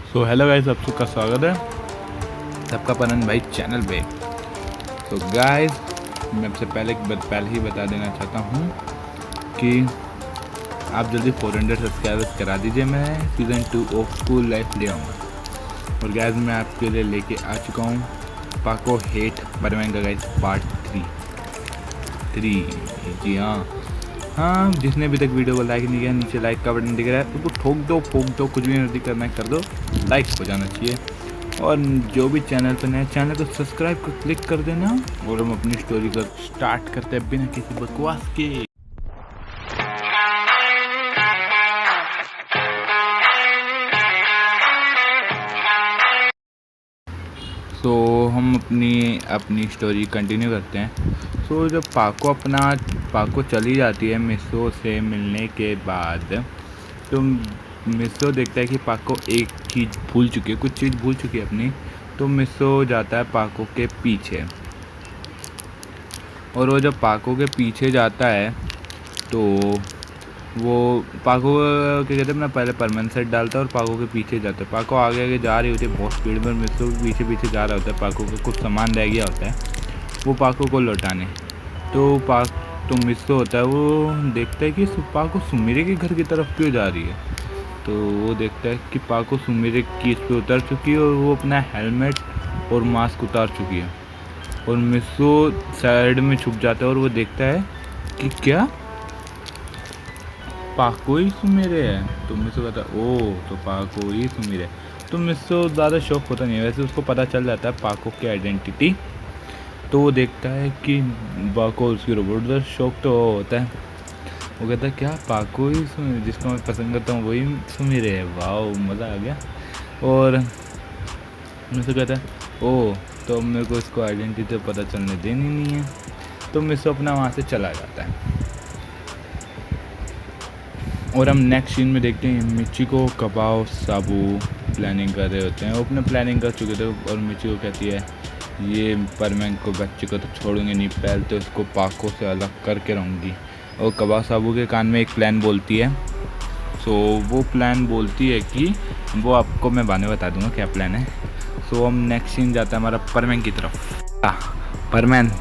So hello guys, आप सबका स्वागत है सबका पनन भाई चैनल पे। तो गाइस, मैं आपसे पहले ही बता देना चाहता हूँ कि आप जल्दी 400 सब्सक्राइबर्स करा दीजिए। मैं सीज़न 2 ऑफ स्कूल लाइफ ले आऊँगा। और गाइस, मैं आपके लिए लेके आ चुका हूँ पाको हेट परमैन का गाइस पार्ट 3। जी हाँ, जिसने अभी तक वीडियो को लाइक नहीं किया, नीचे लाइक का बटन दिख रहा है, उसको ठोक दो, कुछ भी नहीं करना है कर दो, लाइक हो जाना चाहिए। और जो भी चैनल पर नया, चैनल को सब्सक्राइब को क्लिक कर देना। और हम अपनी स्टोरी को स्टार्ट करते हैं बिना किसी बकवास के। तो हम अपनी स्टोरी कंटिन्यू करते हैं। तो जब पाको चली जाती है मिसो से मिलने के बाद, तो मिसो देखता है कि पाको एक चीज़ भूल चुकी है, कुछ चीज़ भूल चुकी है अपनी। तो मिसो जाता है पाको के पीछे, और वो जब पाको के पीछे जाता है तो वो पाको क्या कहते हैं अपना पहले परमानेंट सेट डालता है और पाको के पीछे जाता है। पाको आगे आगे जा रही होती है बहुत स्पीड में, मिसो पीछे पीछे जा रहा होता है। पाको का कुछ सामान रह गया होता है, वो पाको को लौटाने। तो मिसो होता है, वो देखता है कि पाको सुमिरे के घर की तरफ क्यों जा रही है। तो वो देखता है कि पाको सुमिरे की इस पे उतर चुकी है और वो अपना हेलमेट और मास्क उतार चुकी है। और मिसो साइड में छुप जाता है और वो देखता है कि क्या पाको ही सुमिरे है। तो मिसो कहता है ओ, तो पाको ही सुमिरे है। तो मिसो ज़्यादा शौक होता नहीं है, वैसे उसको पता चल जाता है पाको की आइडेंटिटी। तो वो देखता है कि पाको उसकी रोबोट का शौक तो होता है। वो कहता है क्या पाको ही सुमिरे, जिसको मैं पसंद करता हूँ वही सुमिरे है। वाह, मज़ा आ गया। और मिसो कहता है ओ, तो मेरे को इसको आइडेंटिटी तो पता चलने देनी नहीं है। तो मिसो अपना वहाँ से चला जाता है। और हम नेक्स्ट सीन में देखते हैं मिचिको कबाओ साबू प्लानिंग कर रहे होते हैं। वो अपने प्लानिंग कर चुके थे और मिचिको कहती है ये परमैन को बच्चे को तो छोड़ूंगे नहीं, पहले तो इसको पाको से अलग करके रहूँगी। और कबाओ साबू के कान में एक प्लान बोलती है। सो वो प्लान बोलती है कि वो आपको मैं बाद में बता दूंगा क्या प्लान है। सो हम नेक्स्ट सीन जाता है हमारा परमैन की तरफ। परमैन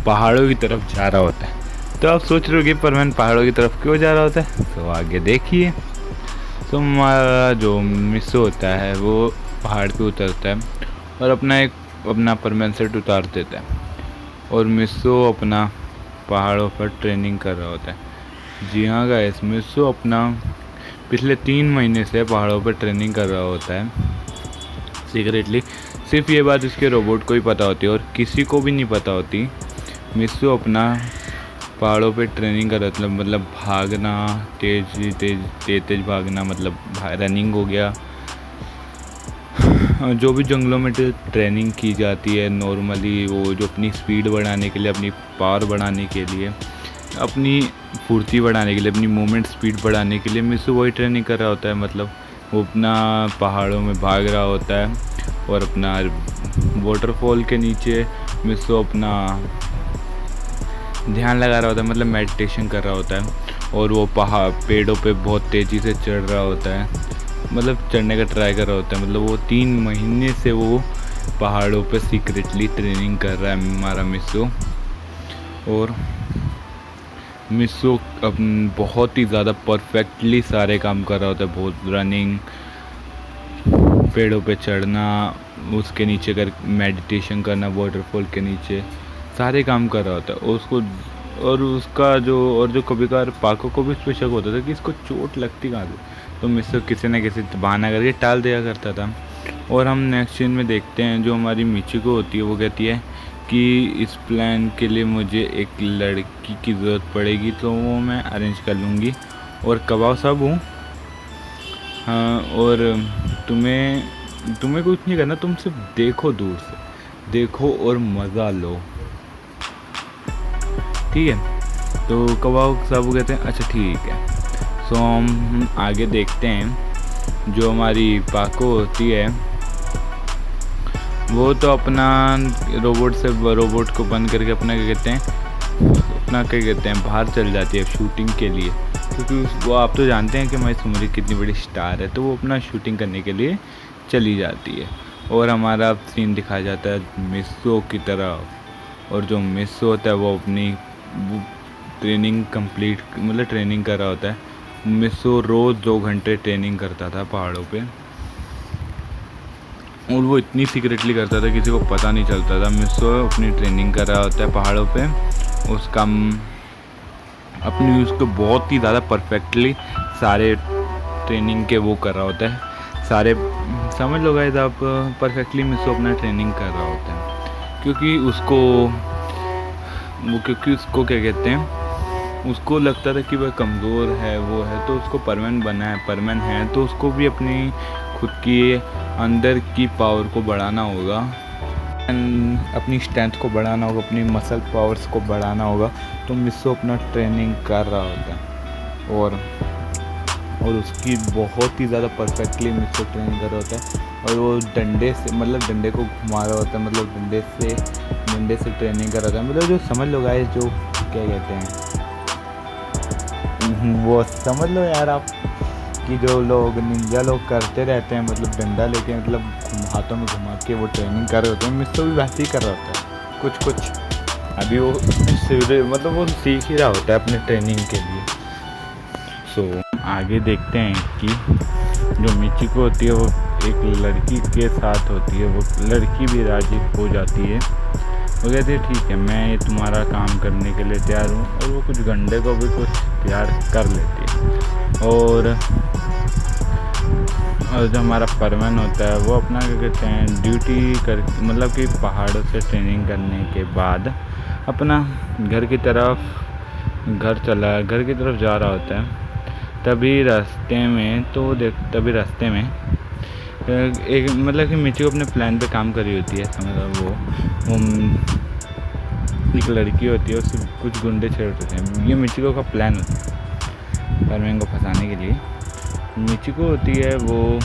पहाड़ों की तरफ जा रहा होता है। तो आप सोच रहे हो कि परमैन पहाड़ों की तरफ क्यों जा रहा होता है, तो आगे देखिए। तो हमारा जो मिसो होता है वो पहाड़ पे उतरता है और अपना परमैन सेट उतार देता है। और मिसो अपना पहाड़ों पर ट्रेनिंग कर रहा होता है। जी हाँ गाइस, मिसो अपना पिछले 3 महीने से पहाड़ों पर ट्रेनिंग कर रहा होता है सीक्रेटली। सिर्फ ये बात उसके रोबोट को ही पता होती है और किसी को भी नहीं पता होती। मिसो अपना पहाड़ों पे ट्रेनिंग कर रहा था, मतलब भागना, तेज भागना, मतलब रनिंग हो गया। जो भी जंगलों में ट्रेनिंग की जाती है नॉर्मली, वो जो अपनी स्पीड बढ़ाने के लिए, अपनी पावर बढ़ाने के लिए, अपनी फुर्ती बढ़ाने के लिए, अपनी मूवमेंट स्पीड बढ़ाने के लिए मिसो वही ट्रेनिंग कर रहा होता है। मतलब वो अपना पहाड़ों में भाग रहा होता है और अपना वाटरफॉल के नीचे मिसो अपना ध्यान लगा रहा होता है, मतलब मेडिटेशन कर रहा होता है। और वो पेड़ों पे बहुत तेज़ी से चढ़ रहा होता है, मतलब चढ़ने का ट्राई कर रहा होता है। मतलब वो 3 महीने से वो पहाड़ों पे सीक्रेटली ट्रेनिंग कर रहा है हमारा मिसो। और मिसो बहुत ही ज़्यादा परफेक्टली सारे काम कर रहा होता है। बहुत रनिंग, पेड़ों पे चढ़ना, उसके नीचे कर मेडिटेशन करना, वाटरफॉल के नीचे सारे काम कर रहा होता है। उसका जो कभी कभार पाको को भी इस पर शक होता था कि इसको चोट लगती कहाँ से, तो मिसो किसी न किसी बहाना करके टाल दिया करता था। और हम नेक्स्ट सीन में देखते हैं जो हमारी मिचिको होती है, वो कहती है कि इस प्लान के लिए मुझे एक लड़की की ज़रूरत पड़ेगी, तो वो मैं अरेंज कर लूँगी। और कबाओ साहब हूँ, हाँ, और तुम्हें कुछ नहीं करना, तुम सिर्फ देखो, दूर से देखो और मज़ा लो, ठीक है। तो कबाओ साहब कहते हैं अच्छा ठीक है। सो हम आगे देखते हैं जो हमारी पाको होती है वो तो अपना रोबोट को बंद करके अपना क्या कहते हैं बाहर चल जाती है शूटिंग के लिए। क्योंकि वो आप तो जानते हैं कि महेश सुमरी कितनी बड़ी स्टार है, तो वो अपना शूटिंग करने के लिए चली जाती है। और हमारा सीन दिखाया जाता है मिस्सो की तरह, और जो मिस्सो होता है वो अपनी ट्रेनिंग कंप्लीट मतलब ट्रेनिंग कर रहा होता है। मिस्सो रोज़ 2 घंटे ट्रेनिंग करता था पहाड़ों पे, और वो इतनी सीक्रेटली करता था किसी को पता नहीं चलता था। मिस्सो अपनी ट्रेनिंग कर रहा होता है पहाड़ों पे, उसका अपनी उसको बहुत ही ज़्यादा परफेक्टली सारे ट्रेनिंग के वो कर रहा होता है, सारे समझ लो गाइस आप, परफेक्टली मिस्सो अपना ट्रेनिंग कर रहा होता है। क्योंकि उसको क्या कहते हैं, उसको लगता था कि वह कमज़ोर है, वो है, तो उसको परमन है, तो उसको भी अपनी खुद की अंदर की पावर को बढ़ाना होगा, अपनी स्ट्रेंथ को बढ़ाना होगा, अपनी मसल पावर्स को बढ़ाना होगा। तो मिस्सो अपना ट्रेनिंग कर रहा होता है, और उसकी बहुत ही ज़्यादा परफेक्टली मिस्सो ट्रेनिंग कर रहा होता है। और वो डंडे से मतलब डंडे को घुमा रहा होता है, मतलब डंडे से ट्रेनिंग कर रहा होता है। मतलब जो समझ लो गाइस, जो क्या कहते हैं वो समझ लो यार आप, कि जो लोग निंजा लोग करते रहते हैं, मतलब डंडा लेके मतलब हाथों में घुमा के वो ट्रेनिंग कर रहे होते हैं, मिस्सो भी वैसे ही कर रहा होता है कुछ। अभी वो मतलब वो सीख ही रहा होता है अपने ट्रेनिंग के लिए। सो आगे देखते हैं कि जो मिचिको होती है वो एक लड़की के साथ होती है, वो लड़की भी राजी हो जाती है। वो कहती है ठीक है, मैं ये तुम्हारा काम करने के लिए तैयार हूँ, और वो कुछ गंडे को भी कुछ तैयार कर लेती है। और जो हमारा परमन होता है वो अपना क्या कहते हैं ड्यूटी कर, मतलब कि पहाड़ों से ट्रेनिंग करने के बाद अपना घर की तरफ जा रहा होता है। तभी रास्ते में एक मतलब कि मिचिको अपने प्लान पे काम कर रही होती है। समझ वो एक लड़की होती है, उससे कुछ गुंडे छेड़ होते हैं। ये मिचिको का प्लान होता है परमन को फंसाने के लिए। मिचिको होती है वो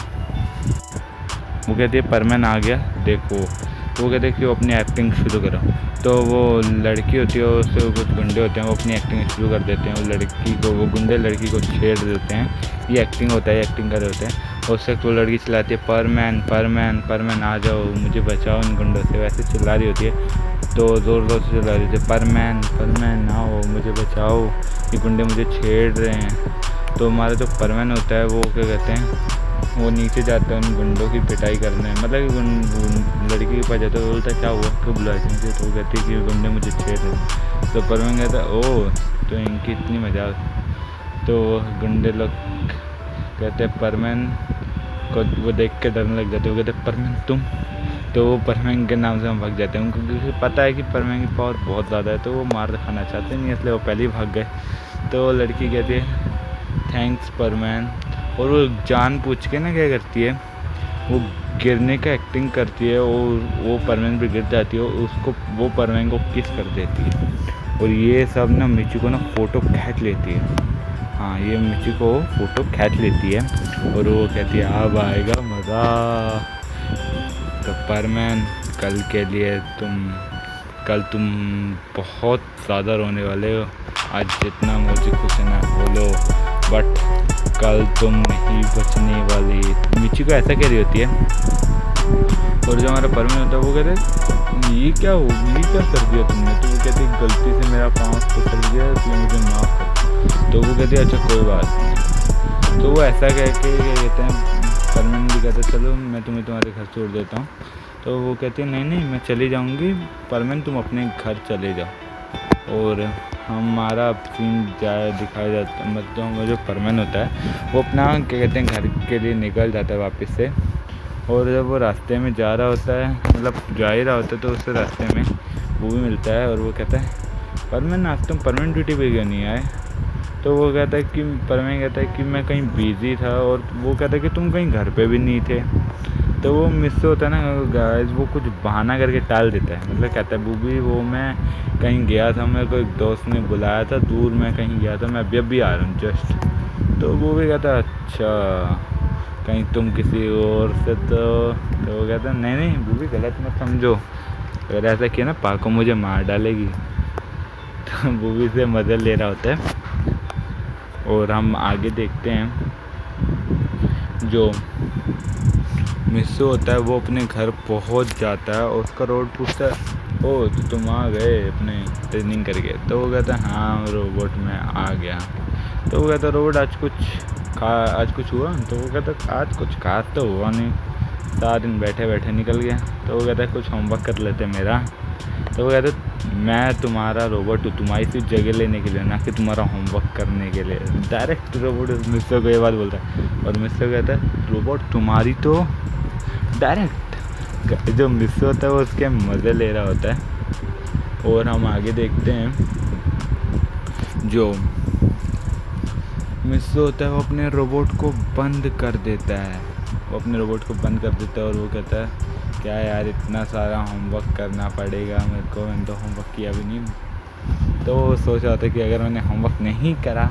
कहती है परमन आ गया देखो, वो कहते हैं कि वो अपनी एक्टिंग शुरू करो। तो वो लड़की होती है, उससे कुछ गुंडे होते हैं, वो अपनी एक्टिंग शुरू कर देते हैं। वो गुंडे लड़की को छेड़ देते हैं। ये एक्टिंग होता है, एक्टिंग कर रहे होते हैं। और उससे वो लड़की चिल्लाती है परमैन आ जाओ, मुझे बचाओ इन गुंडों से, वैसे चिल्ला रही होती है। तो ज़ोर ज़ोर से चिल्ला रही होती है परमैन आओ, मुझे बचाओ, ये गुंडे मुझे छेड़ रहे हैं। तो हमारा जो परमैन होता है वो क्या कहते हैं, वो नीचे जाता है उन गुंडों की पिटाई करने, मतलब कि लड़की के पास जाता है, बोलता है क्या हुआ, क्यों बुलाया मुझे। तो वो कहती है कि गुंडे मुझे छेड़ रहे हैं। तो परमैन कहता है ओह, तो इनकी इतनी मजाक। तो गुंडे लोग कहते हैं परमैन को, वो देख के डरने लग जाते हैं। वो कहते हैं परमैन तुम, तो वो परमैन के नाम से हम भाग जाते हैं। उनको पता है कि परमैन की पावर बहुत ज़्यादा है, तो वो मार खाना चाहते नहीं, इसलिए वो पहले ही भाग गए। तो लड़की कहती है थैंक्स परमैन, और वो जान पूछ के ना क्या करती है, वो गिरने का एक्टिंग करती है, और वो परमैन पे गिर जाती है, उसको वो परमैन को किस कर देती है। और ये सब ना मिचिको ना फ़ोटो खींच लेती है। हाँ, ये मिचिको फ़ोटो खींच लेती है, और वो कहती है अब आएगा मज़ा। तो परमैन कल तुम बहुत ज़्यादा रोने वाले हो। आज जितना मुझे कुछ ना बोलो, बट कल तुम नहीं बचने वाली। मिचिको ऐसा कह रही होती है। और जो हमारा परमैन होता है वो कहते हैं ये क्या कर दिया तुमने। तो वो कहती है गलती से मेरा पाँव फिसल गया, इसलिए मुझे माफ़ कर। तो वो कहती है अच्छा कोई बात नहीं। तो वो ऐसा कह के क्या कहते हैं, परमैन भी कहते हैं चलो मैं तुम्हारे घर छोड़ देता हूँ। तो वो कहती है नहीं मैं चली जाऊँगी, परमैन तुम अपने घर चले जाओ। और हमारा सीन दिखाया जाता है, मतलब जो परमैन होता है वो अपना क्या कहते हैं घर के लिए निकल जाता है वापस से। और जब वो रास्ते में जा रहा होता है, मतलब जा ही रहा होता है, तो उससे रास्ते में वो भी मिलता है। और वो कहता है परमैन आज तुम परमनेंट ड्यूटी पे क्यों नहीं आए। तो वो कहता है कि परमैन कहता है कि मैं कहीं बिज़ी था। और वो कहता है कि तुम कहीं घर पे भी नहीं थे। तो वो मिस होता है ना गाइस, वो कुछ बहाना करके टाल देता है। मतलब कहता है वो मैं कहीं गया था, मेरे को एक दोस्त ने बुलाया था, दूर मैं कहीं गया था, मैं अभी आ रहा हूँ जस्ट। तो वो भी कहता है अच्छा कहीं तुम किसी और से। तो वो कहता है नहीं वो भी गलत मत समझो, अगर ऐसा किया ना पाको मुझे मार डालेगी। तो मूवी से मज़ा ले रहा होता है। और हम आगे देखते हैं, जो मिस्सू होता है वो अपने घर पहुंच जाता है और उसका रोबोट पूछता है, ओ तो तुम आ गए अपने ट्रेनिंग करके। तो वो कहता है हाँ रोबोट मैं आ गया। तो वो कहता है रोबोट आज कुछ हुआ? तो वो कहता है आज कुछ खास तो हुआ नहीं, सारा दिन बैठे बैठे निकल गया। तो वो कहता है कुछ होमवर्क कर लेते मेरा। तो वो कहता है मैं तुम्हारा रोबोट हूँ, तुम्हारी सिर्फ जगह लेने के लिए, ना कि तुम्हारा होमवर्क करने के लिए। डायरेक्ट रोबोट मिस्टर को ये बात बोलता है और मिस्टर कहता है रोबोट तुम्हारी तो डायरेक्ट। जो मिस्टर होता है वो उसके मज़े ले रहा होता है। और हम आगे देखते हैं, जो मिस्टर होता है वो अपने रोबोट को बंद कर देता है। वो अपने रोबोट को बंद कर देता है और वो कहता है क्या यार इतना सारा होमवर्क करना पड़ेगा मेरे को, मैंने तो होमवर्क किया भी नहीं। तो वो सोच रहा था कि अगर मैंने होमवर्क नहीं करा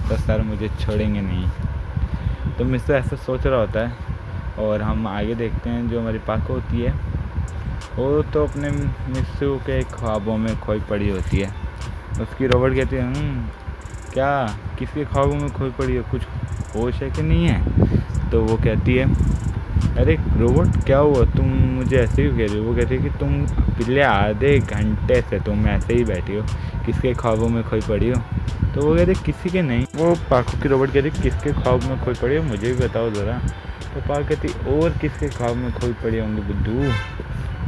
तो सर मुझे छोड़ेंगे नहीं। तो मिस्टर ऐसा सोच रहा होता है। और हम आगे देखते हैं, जो हमारी पाको होती है वो तो अपने मिस्टर के ख्वाबों में खोई पड़ी होती है। उसकी रोबोट कहती है क्या किसके ख्वाबों में खोई पड़ी है, कुछ होश है कि नहीं है? तो वो कहती है अरे रोबोट क्या हुआ, तुम मुझे ऐसे ही कह रही हो? वो कहती है कि तुम पिछले आधे घंटे से तुम ऐसे ही बैठी हो, किसके ख्वाबों में खोई पड़ी हो? तो वो कहते किसी के नहीं। वो पाको की रोबोट कहती किसके ख्वाब में खोई पड़ी हो, मुझे भी बताओ ज़रा। तो पाको कहती और किसके ख्वाब में खोई पड़ी होंगी बुद्धू?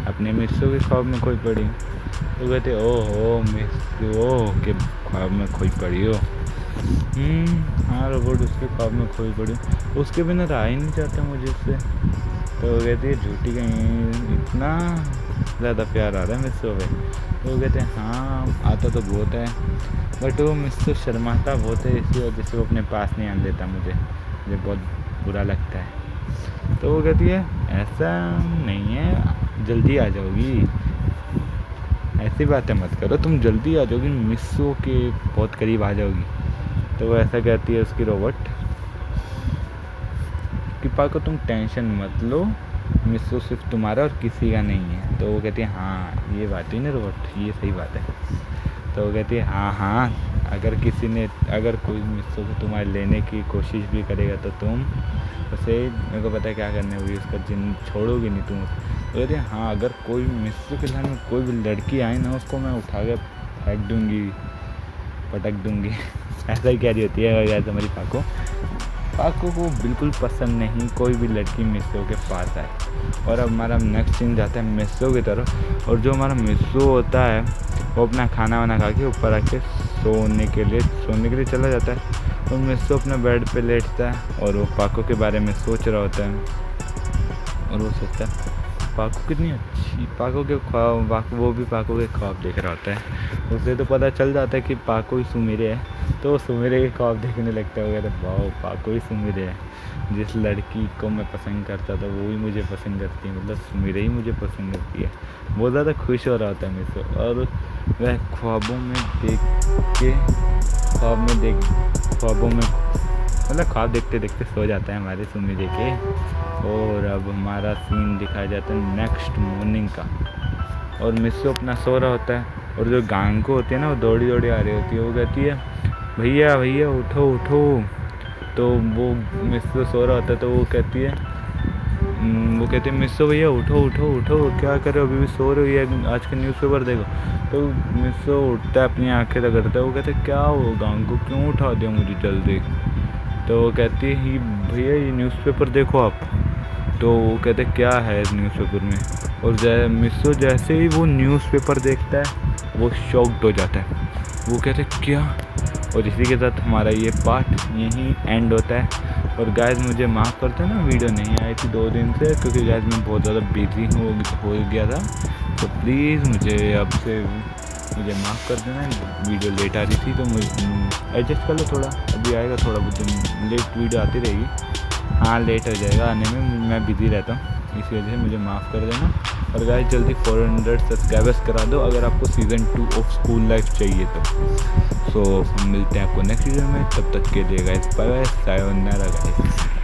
अपने मिस्सू के ख्वाब में खोई पड़ी। तो कहते ओहो मिस्सू के ख्वाब में खोई पड़ी हो। हाँ रोबोट उसके ख्वाब में खोई पड़ी, उसके बिना रहा ही नहीं चाहता मुझे उससे। तो वो कहती है झूठी कहीं, इतना ज़्यादा प्यार आ रहा है मिस्सू पे। तो वो कहते हैं हाँ आता तो बहुत है, बट वो मिस्सू शर्माता बहुत है, इसी वजह से वो अपने पास नहीं आने देता मुझे बहुत बुरा लगता है। तो वो कहती है ऐसा नहीं है, जल्दी आ जाओगी, ऐसी बातें मत करो, तुम जल्दी आ जाओगी, मिस्सू के बहुत करीब आ जाओगी। तो वो ऐसा कहती है उसकी रोबोट कि पाको तुम टेंशन मत लो, मिस्सू सिर्फ तुम्हारा और किसी का नहीं है। तो वो कहती है हाँ ये बात ही ना रोबोट, ये सही बात है। तो वो कहती है हाँ अगर कोई मिस्सू को तुम्हारे लेने की कोशिश भी करेगा तो तुम उसे, मेरे को पता है क्या करने होगी, उसका जिन छोड़ोगी नहीं तुम। तो कहती है हाँ अगर कोई मिस्सू के लाइन में कोई भी लड़की आए ना, उसको मैं उठा के फेंक दूँगी, पटक दूँगी। ऐसा ही कह रही होती है यार हमारी पाको को बिल्कुल पसंद नहीं कोई भी लड़की मिस्सू के पास आए। और अब हमारा नेक्स्ट सीन जाता है मिस्सू की तरफ। और जो हमारा मिस्सू होता है वो अपना खाना वाना खा के ऊपर आके सोने के लिए चला जाता है। और मिस्सू अपने बेड पे लेटता है और वो पाको के बारे में सोच रहा होता है। और वो सोचता है पाको कितनी अच्छी, पाको के ख्वाब, वो भी पाको के ख्वाब देख रहा होता है। उसे तो पता चल जाता है कि पाको ही सुमिरे है, तो सुमिरे के ख्वाब देखने लगता है। वो कहता है वाह पाको ही सुमिरे है, जिस लड़की को मैं पसंद करता था वो ही मुझे पसंद करती है, मतलब सुमिरे ही मुझे पसंद करती है। बहुत ज़्यादा खुश हो रहा होता है मिस्सू। और वह ख्वाबों में मतलब ख्वाब देखते देखते सो जाता है हमारे सुमिरे के। और अब हमारा सीन दिखाया जाता है नेक्स्ट मॉर्निंग का। और मिस्सू अपना सो रहा होता है और जो गांगो होती है ना वो दौड़ी दौड़ी आ रही होती है। वो कहती है भैया भैया उठो उठो। तो वो मिस्सू सो रहा होता है तो वो कहती है मिस्सू भैया उठो उठो उठो, क्या कर रहे हो, अभी भी सो रहे हो, ये आज का न्यूज़पेपर देखो। तो मिस्सू उठता है, अपनी आंखें रगड़ता है। वो कहते क्या हो गांगो, क्यों उठा दिया मुझे जल्दी? तो वो कहती है भैया ये न्यूज़पेपर देखो आप। तो वो कहते क्या है न्यूज़पेपर में? और मिस्सू जैसे ही वो न्यूज़पेपर देखता है वो शॉक्ड हो जाता है। वो कहते क्या? और इसी के साथ हमारा ये पार्ट यहीं एंड होता है। और गाइस मुझे माफ़ करते हैं ना, वीडियो नहीं आई थी 2 दिन से, क्योंकि गाइस मैं बहुत ज़्यादा बिजी हो गया था। तो प्लीज़ मुझे माफ़ कर देना, वीडियो लेट आ रही थी तो मुझे एडजस्ट कर लो थोड़ा, अभी आएगा थोड़ा बहुत दिन लेट वीडियो आती रहेगी। हाँ लेट हो जाएगा आने में, मैं बिज़ी रहता हूँ, इसी वजह से मुझे माफ़ कर देना। और गाइस जल्दी 400 सब्सक्राइबर्स करा दो अगर आपको सीज़न 2 ऑफ स्कूल लाइफ चाहिए तो। सो हम मिलते हैं आपको नेक्स्ट वीडियो में, तब तक के लिए guys bye bye, sayonara guys.